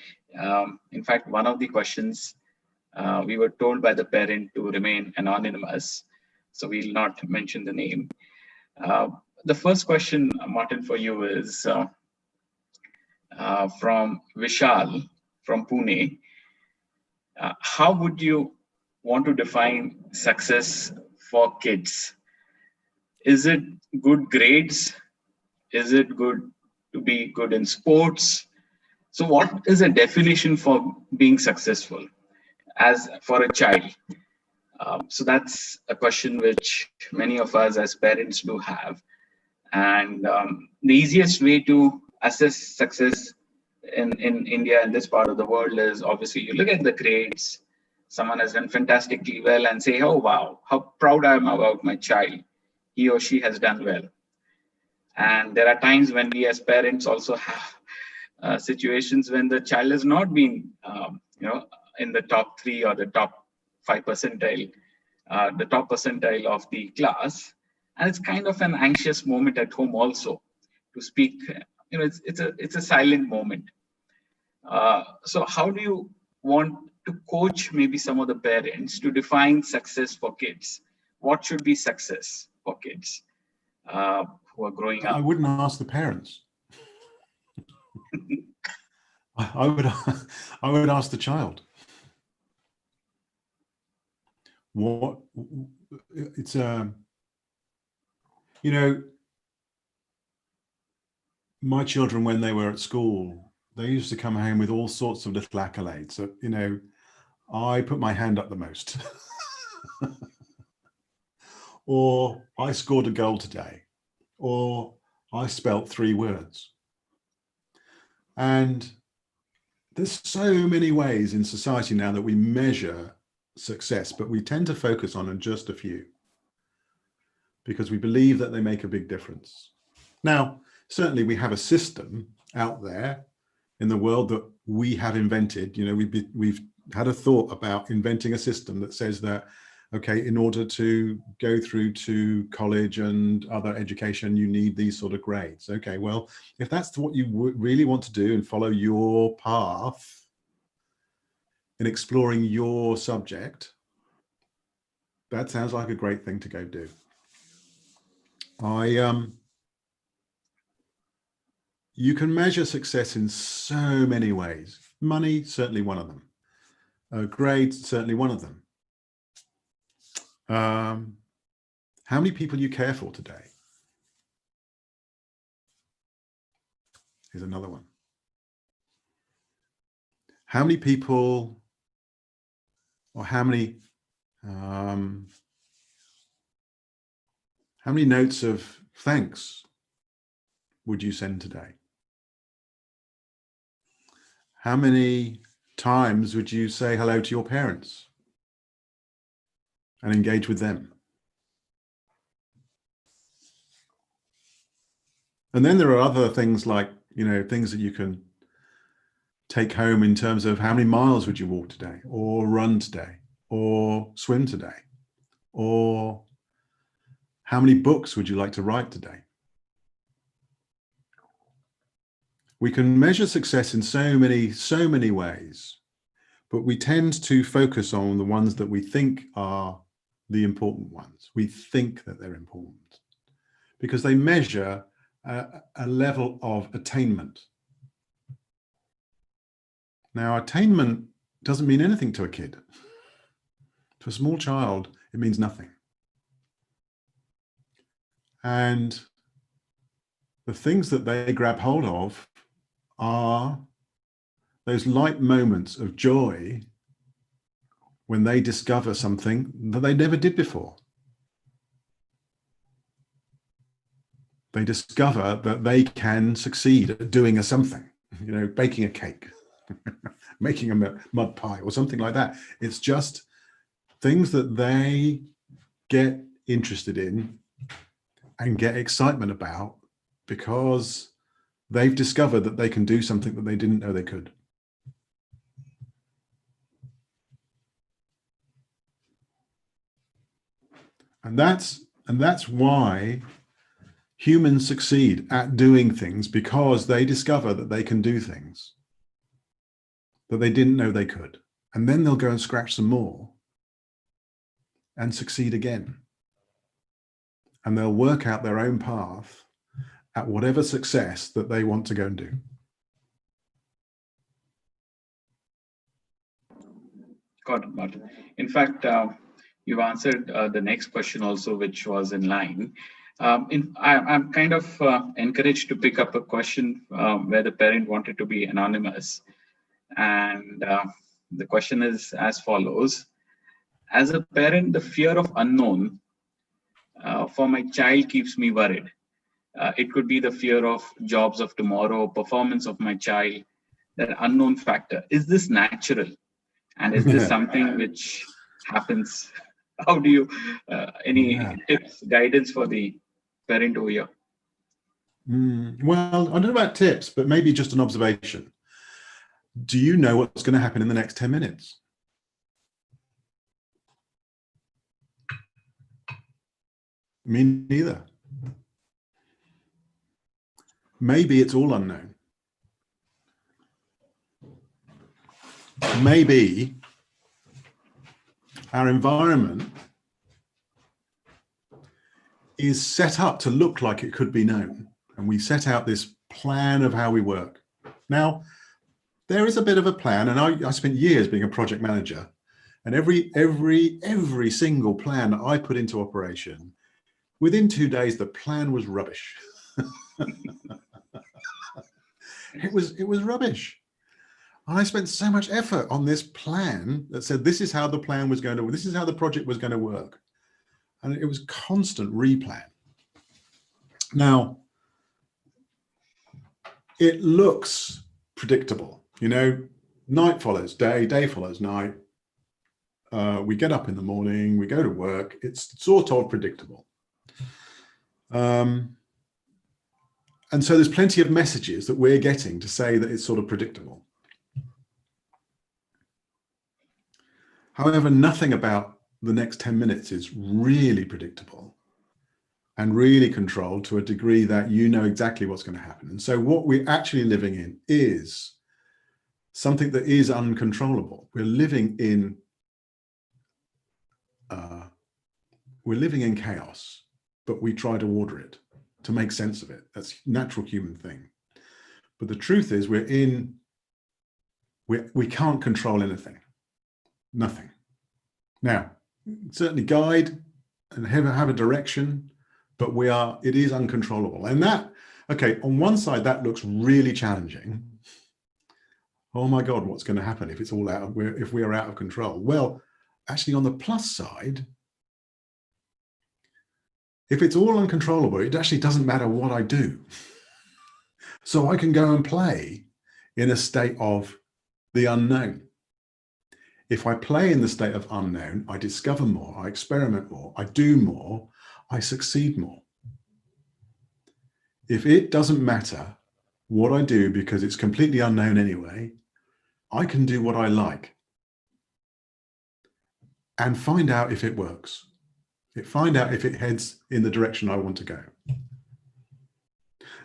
In fact, one of the questions we were told by the parent to remain anonymous, so we'll not mention the name. The first question, Martin, for you is from Vishal from Pune. How would you want to define success for kids? Is it good grades? Is it good to be good in sports? So what is a definition for being successful as for a child? So that's a question which many of us as parents do have. And the easiest way to assess success in India and this part of the world is obviously you look at the grades. Someone has done fantastically well and say, oh, wow, how proud I am about my child. He or she has done well. And there are times when we as parents also have situations when the child has not been, in the top 3 or the top 5 percentile, the top percentile of the class. And it's kind of an anxious moment at home also to speak. It's a silent moment. So how do you want to coach maybe some of the parents to define success for kids? What should be success for kids who are growing up? I wouldn't ask the parents. I would ask the child. What it's my children, when they were at school, they used to come home with all sorts of little accolades. So, I put my hand up the most. Or I scored a goal today. Or I spelt 3 words. And there's so many ways in society now that we measure success, but we tend to focus on just a few because we believe that they make a big difference. Now, certainly we have a system out there in the world that we have invented. We've had a thought about inventing a system that says that, okay, in order to go through to college and other education, you need these sort of grades. Okay, well, if that's what you really want to do and follow your path in exploring your subject, that sounds like a great thing to go do. You can measure success in so many ways. Money, certainly one of them. Grades, certainly one of them. How many people you care for today is another one. How many people, or how many notes of thanks would you send today? How many times would you say hello to your parents? and engage with them. And then there are other things like, things that you can take home in terms of how many miles would you walk today, or run today, or swim today, or how many books would you like to write today? We can measure success in so many ways, but we tend to focus on the ones that we think are the important ones. We think that they're important because they measure a level of attainment. Now, attainment doesn't mean anything to a kid. To a small child, it means nothing. And the things that they grab hold of are those light moments of joy when they discover something that they never did before. They discover that they can succeed at doing something, baking a cake, making a mud pie or something like that. It's just things that they get interested in and get excitement about because they've discovered that they can do something that they didn't know they could. And that's why humans succeed at doing things, because they discover that they can do things that they didn't know they could. And then they'll go and scratch some more and succeed again. And they'll work out their own path at whatever success that they want to go and do. Got it, Martin. In fact, you've answered the next question also, which was in line. I'm kind of encouraged to pick up a question where the parent wanted to be anonymous. And the question is as follows. As a parent, the fear of unknown for my child keeps me worried. It could be the fear of jobs of tomorrow, performance of my child, that unknown factor. Is this natural? And is this something which happens? How do you, any tips, guidance for the parent over here? Well, I don't know about tips, but maybe just an observation. Do you know what's going to happen in the next 10 minutes? Me neither. Maybe it's all unknown. Maybe our environment is set up to look like it could be known. And we set out this plan of how we work. Now, there is a bit of a plan, and I spent years being a project manager, and every single plan that I put into operation, within 2 days, the plan was rubbish. It was rubbish. I spent so much effort on this plan that said, this is how the plan was going to, this is how the project was going to work. And it was constant replan. Now, it looks predictable. Night follows day, day follows night. We get up in the morning, we go to work. It's sort of predictable. And so there's plenty of messages that we're getting to say that it's sort of predictable. However, nothing about the next 10 minutes is really predictable and really controlled to a degree that you know exactly what's going to happen. And so what we're actually living in is something that is uncontrollable. We're living in chaos, but we try to order it, to make sense of it. That's a natural human thing. But the truth is we can't control anything. Nothing. Now, certainly guide and have a direction, but it is uncontrollable. And that, okay, on one side, that looks really challenging. Oh my God, what's going to happen if it's all if we are out of control? Well, actually on the plus side, if it's all uncontrollable, it actually doesn't matter what I do. So I can go and play in a state of the unknown. If I play in the state of unknown, I discover more, I experiment more, I do more, I succeed more. If it doesn't matter what I do because it's completely unknown anyway, I can do what I like and find out if it works. Find out if it heads in the direction I want to go.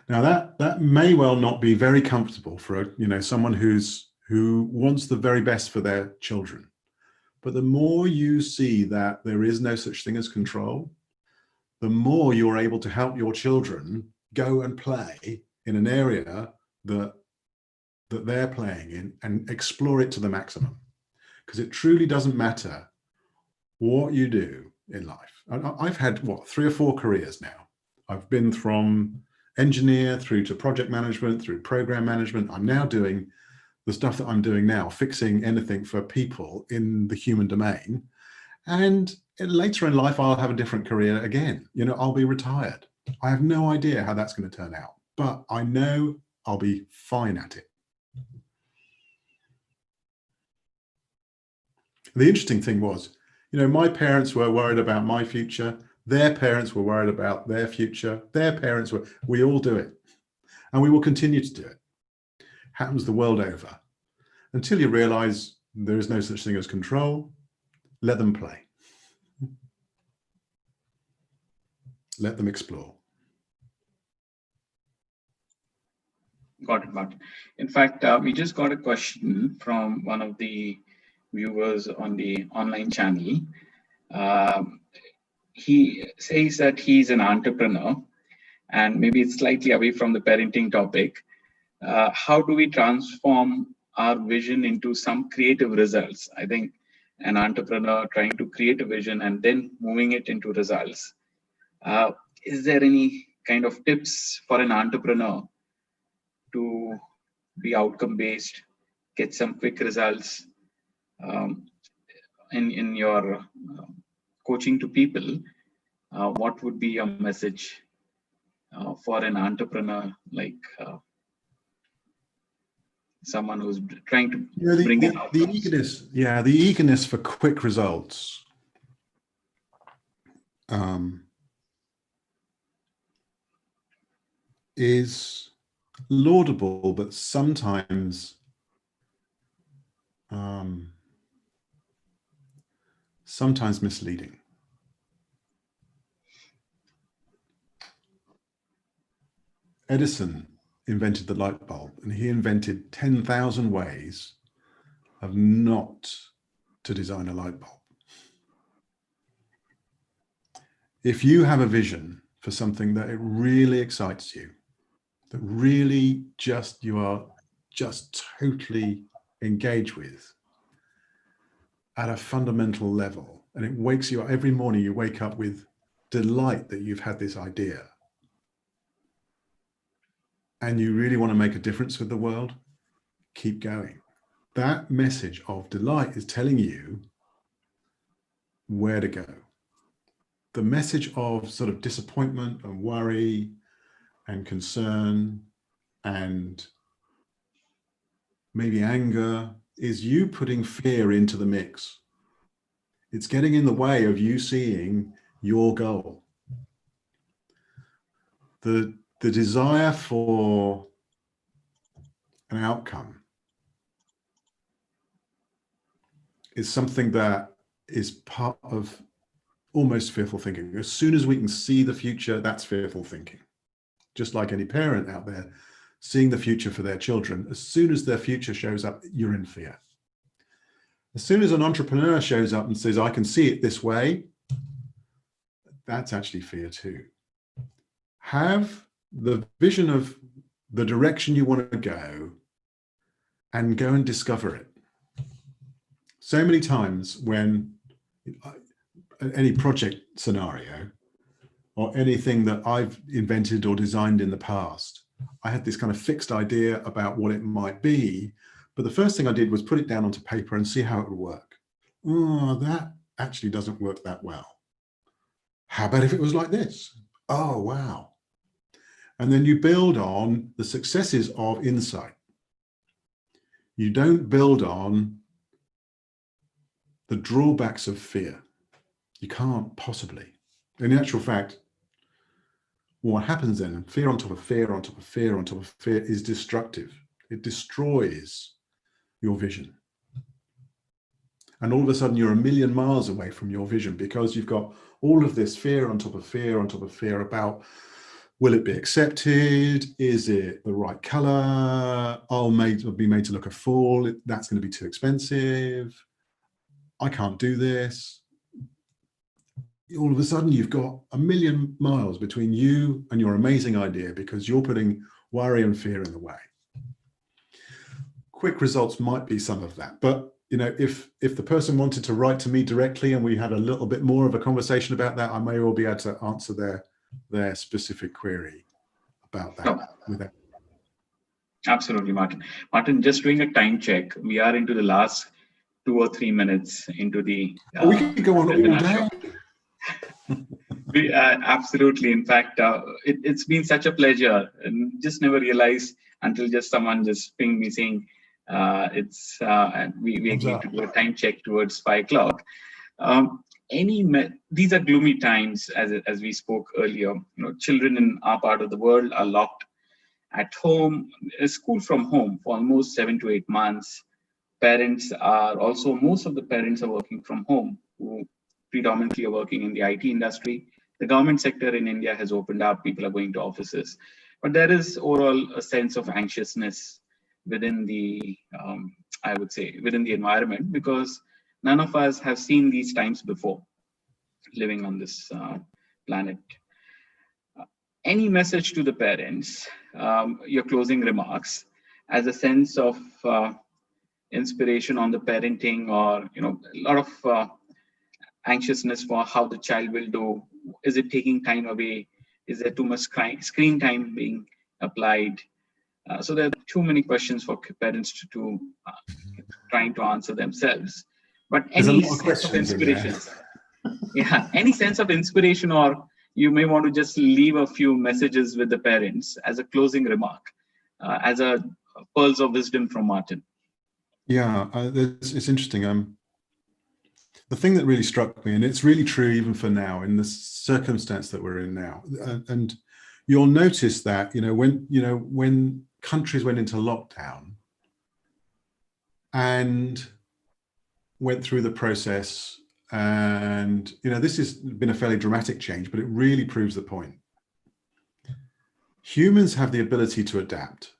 Now that may well not be very comfortable for someone who wants the very best for their children. But the more you see that there is no such thing as control, the more you're able to help your children go and play in an area that they're playing in and explore it to the maximum. Because it truly doesn't matter what you do in life. I've had, 3 or 4 careers now. I've been from engineer through to project management, through program management. I'm now doing the stuff that I'm doing now, fixing anything for people in the human domain. And later in life, I'll have a different career again. I'll be retired. I have no idea how that's going to turn out, but I know I'll be fine at it. The interesting thing was, my parents were worried about my future. Their parents were worried about their future. Their parents were, we all do it. And we will continue to do it. Happens the world over. Until you realize there is no such thing as control, let them play. Let them explore. Got it. In fact, we just got a question from one of the viewers on the online channel. He says that he's an entrepreneur, and maybe it's slightly away from the parenting topic. How do we transform our vision into some creative results? I think an entrepreneur trying to create a vision and then moving it into results. Is there any kind of tips for an entrepreneur to be outcome based, get some quick results in your coaching to people? What would be your message for an entrepreneur, like someone who's trying to bring in outcomes? The eagerness for quick results is laudable, but sometimes misleading. Edison invented the light bulb, and he invented 10,000 ways of not to design a light bulb. If you have a vision for something that it really excites you, that really you are just totally engaged with at a fundamental level, and it wakes you up every morning, you wake up with delight that you've had this idea, and you really want to make a difference with the world, keep going. That message of delight is telling you where to go. The message of sort of disappointment and worry and concern and maybe anger is you putting fear into the mix. It's getting in the way of you seeing your goal. The desire for an outcome is something that is part of almost fearful thinking. As soon as we can see the future, that's fearful thinking. Just like any parent out there seeing the future for their children, as soon as their future shows up, you're in fear. As soon as an entrepreneur shows up and says, I can see it this way, that's actually fear too. Have the vision of the direction you want to go and go and discover it. So many times when any project scenario or anything that I've invented or designed in the past, I had this kind of fixed idea about what it might be, but the first thing I did was put it down onto paper and see how it would work. Oh, that actually doesn't work that well. How about if it was like this? Oh, wow. And then you build on the successes of insight. You don't build on the drawbacks of fear. You can't possibly. In actual fact, what happens then, fear on top of fear on top of fear on top of fear, is destructive. It destroys your vision. And all of a sudden you're a million miles away from your vision, because you've got all of this fear on top of fear on top of fear about, will it be accepted? Is it the right color? I'll be made to look a fool. That's going to be too expensive. I can't do this. All of a sudden you've got a million miles between you and your amazing idea, because you're putting worry and fear in the way. Quick results might be some of that, but if the person wanted to write to me directly and we had a little bit more of a conversation about that, I may well be able to answer their specific query about that. Oh, absolutely, Martin. Martin, just doing a time check. We are into the last 2 or 3 minutes into the we could go on all day. Absolutely. In fact, it's been such a pleasure, and just never realized until just someone just pinged me saying and we agreed to do a time check towards 5 o'clock. These are gloomy times, as we spoke earlier. Children in our part of the world are locked at home, school from home for almost 7 to 8 months. Parents are also, most of the parents are working from home, who predominantly are working in the IT industry. The government sector in India has opened up, people are going to offices, but there is overall a sense of anxiousness within the, I would say, within the environment, because none of us have seen these times before living on this planet. Any message to the parents, your closing remarks, as a sense of inspiration on the parenting, or a lot of anxiousness for how the child will do? Is it taking time away? Is there too much screen time being applied? So there are too many questions for parents to trying to answer themselves. But any sense of inspiration, any sense of inspiration, or you may want to just leave a few messages with the parents as a closing remark, as a pearls of wisdom from Martin. Yeah, it's interesting. The thing that really struck me, and it's really true even for now, in the circumstance that we're in now, and you'll notice that when countries went into lockdown and went through the process, and this has been a fairly dramatic change, but it really proves the point. Humans have the ability to adapt,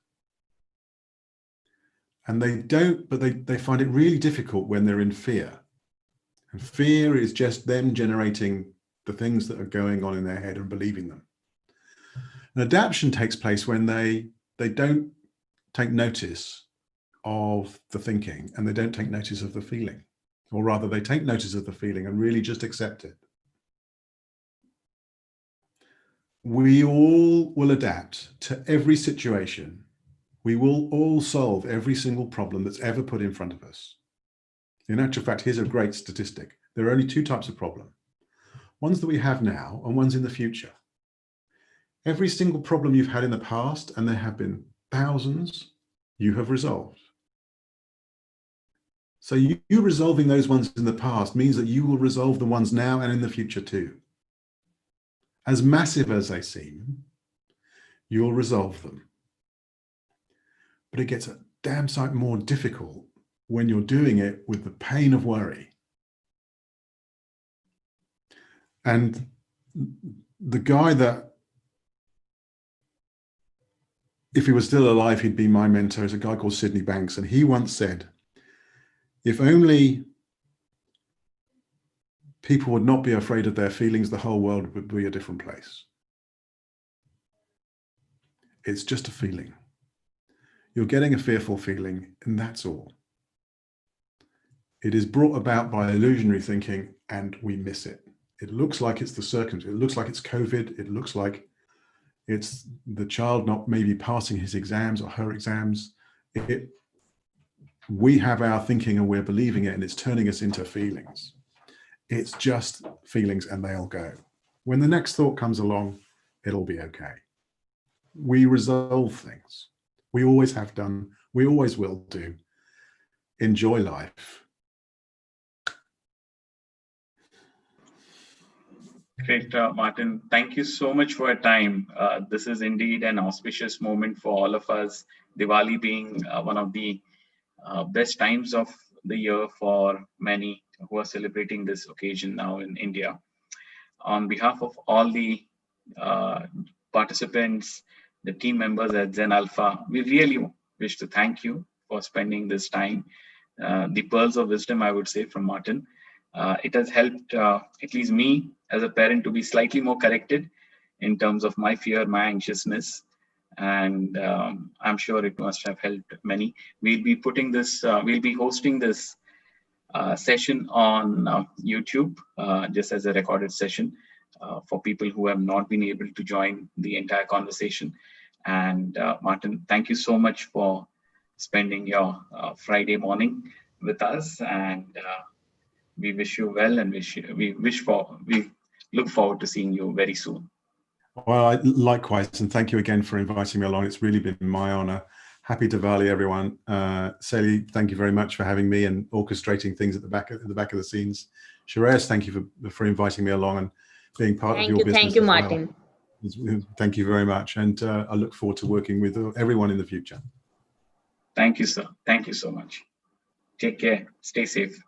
and they find it really difficult when they're in fear. And fear is just them generating the things that are going on in their head and believing them. And adaptation takes place when they don't take notice of the thinking, and they don't take notice of the feeling, or rather they take notice of the feeling and really just accept it. We all will adapt to every situation. We will all solve every single problem that's ever put in front of us. In actual fact, here's a great statistic. There are only 2 types of problem. Ones that we have now and ones in the future. Every single problem you've had in the past, and there have been thousands, you have resolved. So you resolving those ones in the past means that you will resolve the ones now and in the future too. As massive as they seem, you'll resolve them. But it gets a damn sight more difficult when you're doing it with the pain of worry. And the guy that, if he was still alive, he'd be my mentor, is a guy called Sydney Banks. And he once said, if only people would not be afraid of their feelings, the whole world would be a different place. It's just a feeling. You're getting a fearful feeling, and that's all. It is brought about by illusionary thinking, and we miss it. It looks like it's the circumstance. It looks like it's COVID. It looks like it's the child not maybe passing his exams or her exams. We have our thinking and we're believing it, and it's turning us into feelings. It's just feelings, and they'll go. When the next thought comes along, it'll be okay. We resolve things. We always have done. We always will do. Enjoy life. Great, Martin. Thank you so much for your time. This is indeed an auspicious moment for all of us. Diwali being one of the best times of the year for many who are celebrating this occasion now in India. On behalf of all the uh, participants, the team members at ZenAlpha, we really wish to thank you for spending this time. The pearls of wisdom, I would say, from Martin. It has helped at least me as a parent to be slightly more corrected in terms of my fear, my anxiousness, and I'm sure it must have helped many. We'll be hosting this session on YouTube, just as a recorded session for people who have not been able to join the entire conversation. And Martin, thank you so much for spending your Friday morning with us. And we wish you well, and we look forward to seeing you very soon. Well, likewise, and thank you again for inviting me along. It's really been my honor. Happy Diwali, everyone. Sally, thank you very much for having me and orchestrating things at the back of the scenes. Sharez, thank you for inviting me along and being part of your business. Thank you, Martin. Well. Thank you very much, and I look forward to working with everyone in the future. Thank you, sir. Thank you so much. Take care. Stay safe.